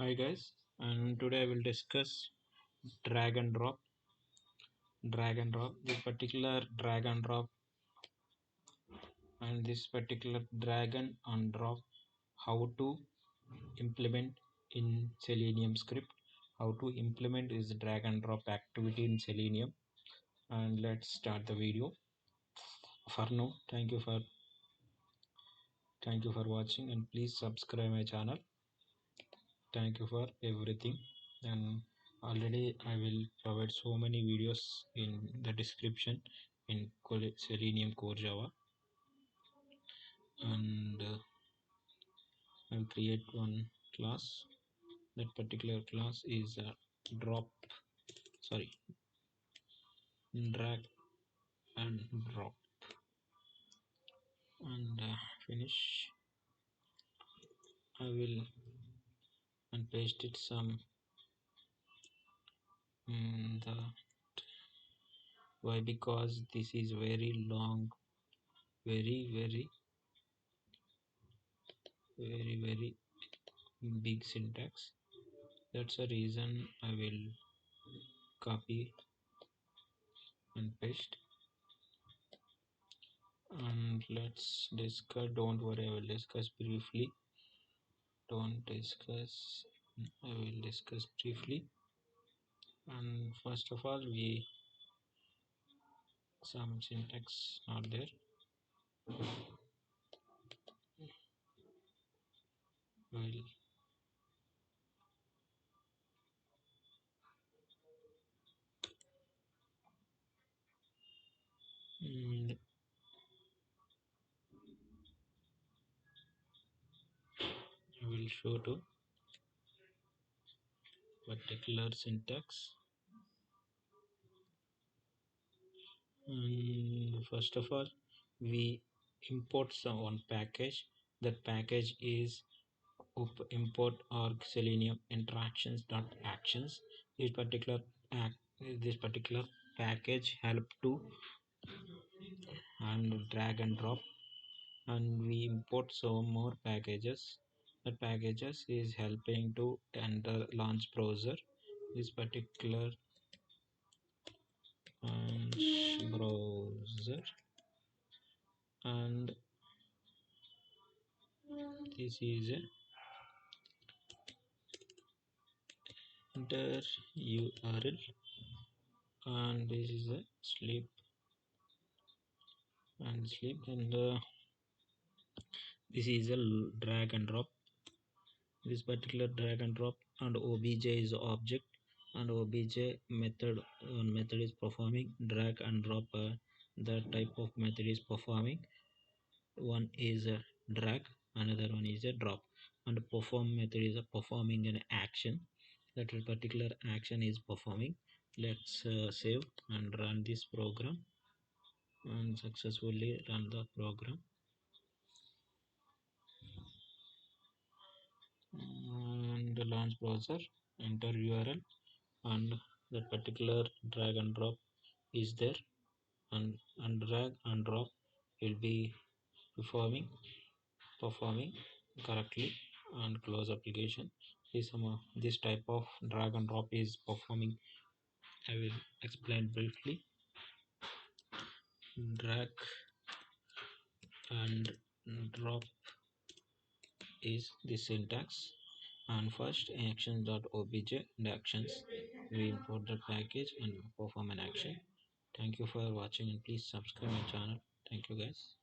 Hi guys, and today I will discuss drag and drop. This particular drag and drop, and this particular drag and drop, how to implement in Selenium script. How to implement is drag and drop activity in Selenium. And let's start the video. For now, thank you for watching, and please subscribe my channel. Thank you for everything. And already I will provide so many videos in the description in Selenium core Java, and I'll create one class. That particular class is drag and drop, and finish. I will and paste it some the why, because this is very long, very big syntax. That's the reason I will copy and paste. And let's discuss. Don't worry, I will discuss briefly. Don't discuss. I will discuss briefly. And first of all, we some syntax not there. Well, I will show to particular syntax. And first of all, we import some one package. That package is import org selenium interactions dot actions. This particular package help to and drag and drop, and we import some more packages. That packages is helping to enter launch browser. This particular launch browser, and this is a enter URL, and this is a sleep, and this is a drag and drop. This particular drag and drop, and obj is object, and obj method is performing drag and drop. That type of method is performing. One is a drag, another one is a drop, and perform method is a performing an action. That particular action is performing. Let's save and run this program, and successfully run the program. And the launch browser, enter URL, and that particular drag and drop is there, and drag and drop will be performing correctly, and close application. This type of drag and drop is performing. I will explain briefly. Drag and drop is the syntax, and first actions.obj, and actions we import the package and perform an action. Thank you for watching, and please subscribe my channel. Thank you guys.